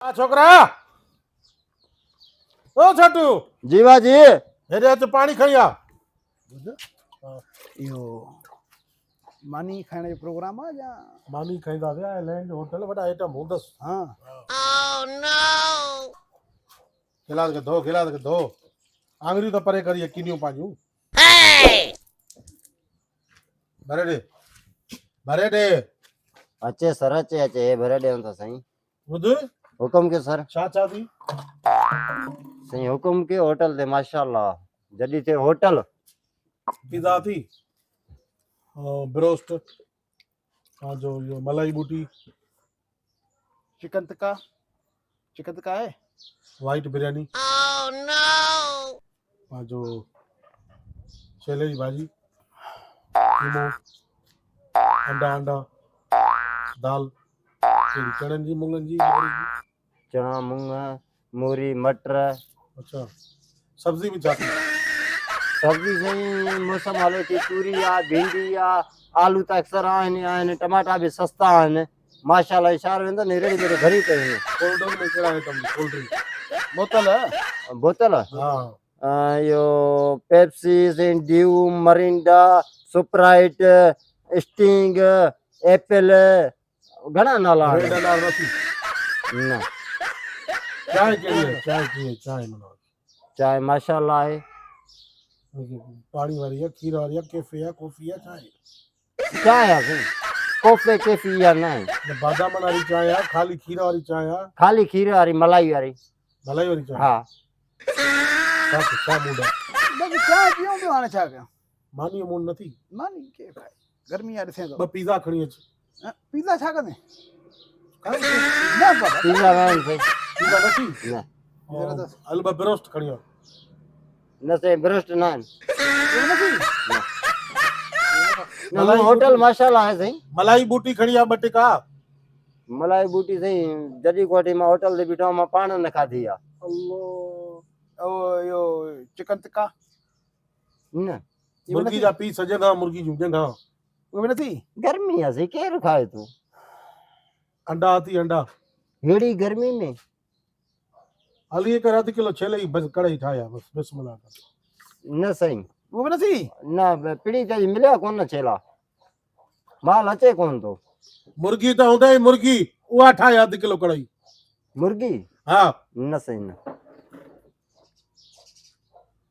छोकरा ओ छोटू जी बाजी हेरे तो पानी खणी आ इहो मानी खाइण जो प्रोग्राम आहे या मानी खाईंदा विया लैंड होटल वॾा आइटम हूंदस हाँ गिलास के धो आंगरियूं तो परे करिए किनियूं पांजूं भरे दे अचे सर अचे भरे ॾियूं था साईं। ॿुध हुकुम के सर। छा थी साईं हुकुम के होटल ते माशाल्लाह जॾहिं थे होटल पिज़्ज़ा थी ब्रोस्ट हाँ जो यो मलाई बूटी चिकन टिक्का है वाइट बिरयानी हाँ जो छोले की भाजी कीमो अंडा दाल चणन जी मूंगन जी मोहरी जी चना मूंग मूरी मटर अच्छा सब्जी भी चाहती सब्जी साईं मौसम हले थी तूरी आ भिंडी आ आलू त अक्सर आहिनि टमाटा भी सस्ता आहिनि माशाल्लाह इशार वेंदो ने रेडी करे भरी पई कोल्ड ड्रिंक में कहिड़ा आइटम कोल्ड ड्रिंक बोतल हाँ यो पेप्सी सेंट Dew Mirinda Sprite Sting apple घणा नाला रेड अनार नथी न चाय कहिड़ी है चाय मना चाय माशाल्लाह है पानी वाली है खीर वाली है कैफे है कॉफी है चाय चाय है कॉफी कैफी या नहीं बादाम वाली चाय है खाली खीर वाली चाय है खाली खीर वाली मलाई वाली वाली चाय हाँ क्या मूड है बस चाय पियूं पियो हाणे छा कयां मानी मूड नथी मानी के भाई गर्मी आ ॾिसे ब थो पिज़्ज़ा खणी अच पिज़्ज़ा छा कंदे खाई न बाबा पिज़्ज़ा नहीं सही पिज़्ज़ा नथी न अलबा ब्रोस्ट खणी आ न से ब्रेस्ट नान इहो नथी न होटल माशाल्लाह है सही मलाई बूटी खणी आ ॿ टिका मलाई बूटी सही जॾहिं कोठी मां होटल ते बीठो मां पाण न खाधी आ अल्लाह ओ यो चिकन टिक्का न मुर्गी जा पीस जगह मुर्गी जूं जगह उहो बि नथी गर्मी है सही केर खाए तू अंडा आती अंडा हेड़ी गर्मी में हली एक अध किलो छेले ही बस कढ़ाई ठाया बस बिस्मिल्लाह कर न सही उहो बि नथी न पिड़ी ते मिलिया कोन छेला माल अचे कोन तो मुर्गी तो हूंदा ही मुर्गी उहा ठाया अध किलो कढ़ाई मुर्गी हाँ न सही न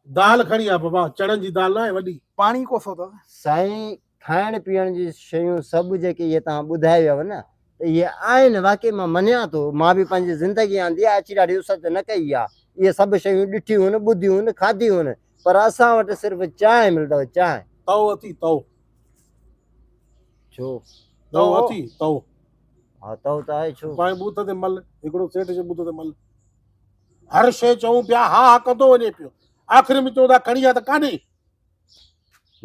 दाल खणी आ बाबा चणन जी दाल ना है वडी पाणी कोसो अथव साईं खाइण पीअण जी शयूं सभु जेके इहे तव्हां ॿुधायव न त इहे आहिनि वाकई मां मञा थो मां बि पंहिंजी ज़िंदगी आंदी आहे अची ॾाढी उसत न कई आहे इहे सभु शयूं ॾिठियूं आहिनि ॿुधियूं आहिनि खाधियूं आहिनि पर असां वटि सिर्फ़ु चांहि मिलंदव चांहि तव अथी तव छो तव अथी तव हा तव त आहे छो पाए बूथ ते मल हिकिड़ो सेठ जे बूथ ते मल हर शइ चऊं पिया हा हा कंदो वञे पियो आख़िरी में चवंदा खणी आ त कान्हे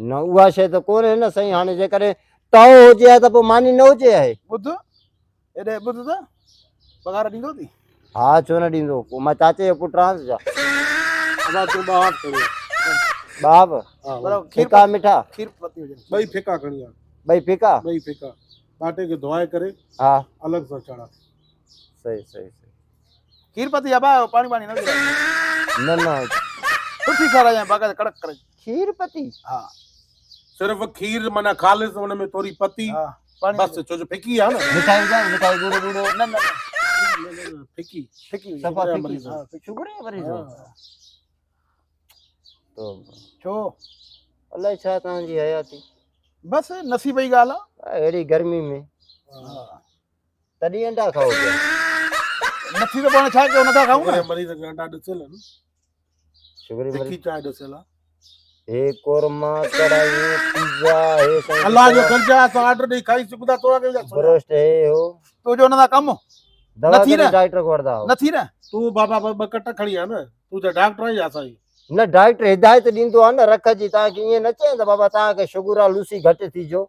न उहा शइ त कोन्हे न साईं हाणे जेकॾहिं तव हुजे हा त पोइ मानी न हुजे आहे ॿुध एॾे ॿुध त पघार ॾींदो थी हा छो न ॾींदो पोइ मां चाचे जो पुटु आहियां छा अदा तूं बाहर करियो बाब हां बराबरि फिका मिठा खीर पती हुजे ॿई फिका खणी आ ॿई फिका ॿई फिका पाटे खे धोआए करे हा अलॻि सां चढ़ा सही सही सही खीर पती आहे भाउ पाणी पाणी न विझाए न न सुठी खाराजांइ बाक़ाइदा कड़क करे खीर पती हा सिर्फ़ खीर माना खालिस हुन में थोरी पती हा पाणी बस छो जो फिकी आहे न मिठाई विझाए मिठाई गुड़ गुड़ न न फिकी फिकी हुजे सफ़ा फिकी मरीज़। हा फिकी शुगर है मरीज़ हो तो छो अलाए छा तव्हांजी हयाती बस नसीब जी ॻाल्हि अहिड़ी गर्मी में आहे तॾहिं अंडा खाओ पिया नथी त पाण छा कयूं नथा खाऊं न मरीज़ खे अंडा ॾिसियल आहिनि शुगर फिकी मरीज़ चांहि ॾिसियल आहे हे कोरमा कढ़ाई पिज़्ज़ा हे अल्लाह जो खर्चा असां ऑर्डर ॾेई खाई सघूं था तो ब्रोस्ट हे हो तुंहिंजो हुन सां कमु दवा नथी करे न। डॉक्टर को वठदा हो नथी न तूं बाबा ॿ कट खणी आ न तूं त डॉक्टर आहीं असांजी न डॉक्टर हिदायत ॾींदो आहे न रख जी तव्हांखे ईअं न चए त बाबा तव्हांखे शुगर आहे लूसी घटि थीजो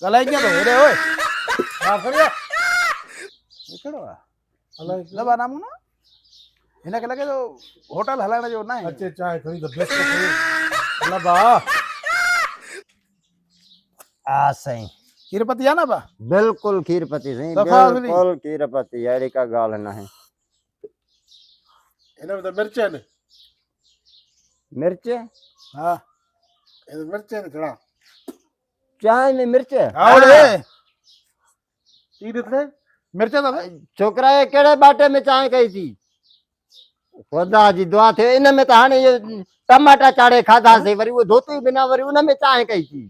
ॻाल्हाए कीअं थो हेॾे ओए हा खणी आ कहिड़ो आहे अलाए दवा नामूं न हिनखे लॻे थो होटल हलाइण जो न आहे अचे चांहि खणी त बेस्ट खणी अल्लाह बा हा साईं खीर पती आहे न बा बिल्कुलु खीर पती साईं सफ़ा मिली। बिल्कुलु खीर पती अहिड़ी का ॻाल्हि न आहे हिन में त मिर्च आहिनि मिर्च हाँ हिन में मिर्च आहिनि घणा चांहि में मिर्च आवड़े ई ॾिसणे मिर्च था छोकिरा ये कहिड़े बाटे में चांहि कई थी ख़ुदा जी दुआ थे इन में त हाणे इहे टमाटा चाढ़े खाधासीं वरी उहो धोती बिना वरी उन में चांहि कई थी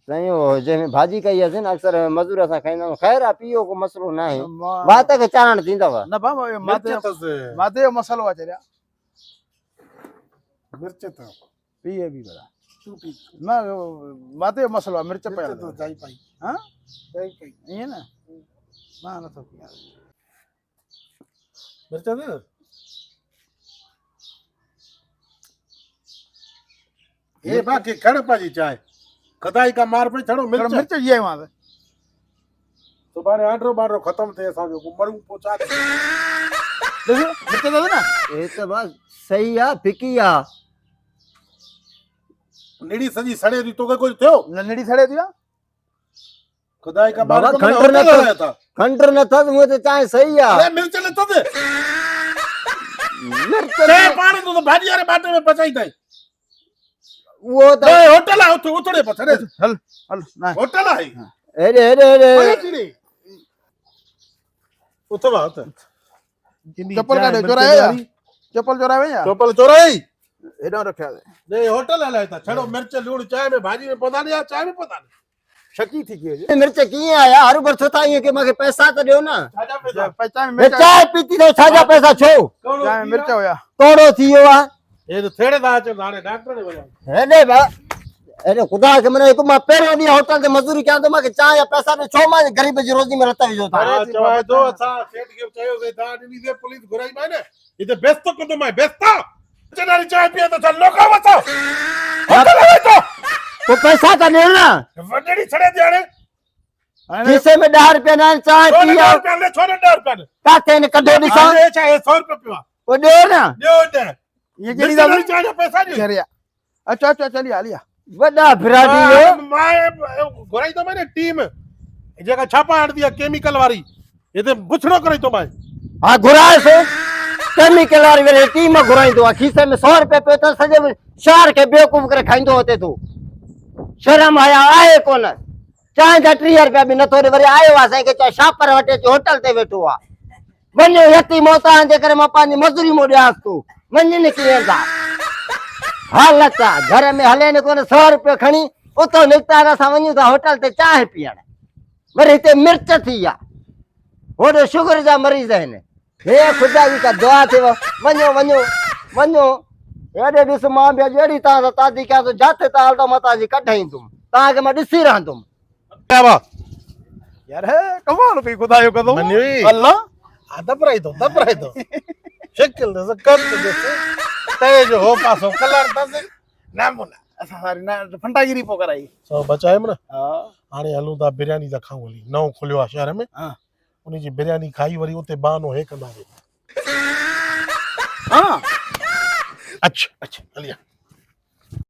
साईं उहो जंहिंमें भाॼी कई हुअसीं न अक्सर मज़ूर असां खाईंदा आहियूं ख़ैर आहे पीओ को मसलो न आहे वात खे चाढ़ण थींदव न बा मिर्च अथसि माते जो मसालो आहे चरिया मिर्च अथव पीए बि बड़ा तूं पी न माते जो मसालो आहे मिर्च मिर्च पियल अथव जाई पाई हाँ जाई पाई ईअं न मां नथो पियां मिर्च अथव हे बाक़ी खड़ पाजी चांहि खदाई का मार पे छड़ो मिर्च मिर्च जी आहे वहां से सुभाणे आर्डर बार्डर ख़तम थिए असांजो मरूं पहुचा दे ॾिस मिर्च अथव न हे त बस सही आहे फिकी आहे निड़ी सजी सड़े थी तोखे कुछ थियो नंढड़ी सड़े थी खदाई का बाबा मार पे खंड न लगाया था खंड न अथसि उहो त चांहि सही आहे अरे मिर्च न थदे मिर्च ते पाण तो भाजी वाले बाटे में पचाई थई उहो त ए होटल आ उतड़े पछड़े हल हल ना होटल आहे हेॾे हेॾे हेॾे चिड़ी उतवा उत चप्पल काढे चोराया चप्पल चोरावे या चप्पल चोराई हेॾो रखिया ने होटल हलाए था छड़ो मिर्च लूण चाय में भाजी में पता नहीं चाय में पता नहीं शकी थी की मिर्च कीअं आया हर बार छो था ईअं की मूंखे पैसा त ॾियो न छाजा पैसा चाय में हे मिर्च चांहि पीती अथव छाजा पैसा छो चाय में मिर्च हुया तोड़ो थी वियो आहे ये तो थेड़े दा अचे हाणे डॉक्टर ने वञा हेॾे भा हेॾे ख़ुदा खे माना हिकु मां पहिरियों ॾींहुं होटल ते मज़दूरी कयां थो मूंखे चांहि या पैसा ॾियो छो मां ग़रीब जी रोज़ी में रत विझो था अरे चवाए तो असा सेठ के चयो से दा नी दे पुलिस घुराई माने इते बेस्त को तो मैं बेस्ता चनारी चाय पिए तो चल लोका वसो होटल है तो पैसा त ॾियो न वडड़ी छड़े दियाड़े खीसे में 10 रुपया न चांहि पी आओ पहले छोरे 10 रुपया काथे न कढो ॾिसां अरे चाहे 100 रुपया पियो पोइ ॾियो न ॾियो दे ये केड़ी दा चाय जा पैसा ॾियो चरिया अच्छा अच्छा चलिए हलिया वॾा फिराडी हो माए घुराई तो मैंने टीम जेका छापा हड़ दिया केमिकल वारी इते बुछड़ो करे तो माए हा घुराए सो केमिकल वारी वरी टीम घुराईंदो आहे खीसे में 100 रुपया पियो त सॼे शहर खे बेवकूफ़ करे खाईंदो हुते तूं शर्म आया आहे कोन चांहि जा 30 रुपया बि नथो ॾे वरी आयो आहे असांखे चए छापर वटे अची होटल ते वेठो आहे वञो यतीमो तव्हांजे करे मां पंहिंजी मज़दूरी मों ॾियांसि तूं वञ निकिरी वेंदा हालत आहे घर में हले न कोन 100 रुपया खणी उतो निकिता असां वञूं था होटल ते चांहि पीअण वरी हिते मिर्च थी आहे होॾे शुगर जा मरीज़ आहिनि हे ख़ुदा जी का दुआ थिएव वञो वञो वञो हेॾे ॾिस मां बि अॼु अहिड़ी तव्हां सां तादी कयां थो जिथे तव्हां हलंदो मां तव्हांजी कढाईंदुमि तव्हांखे मां ॾिसी रहंदुमि क्या बा यार है कमाल कई खुदा जो कदम मनी अल्लाह दबराई दो शक्ल दे कर दे तेज हो पासो कलर दे नामुना असा सारी ना फंटागिरी पो कराई सो बचाए मन हां हाणे हलूं था बिरयानी दा खाऊं हली नओ खुलियो आहे शहर में हां उन जी बिरयानी खाई वरी उते बानो हे कंदासीं हां अच्छा हलिया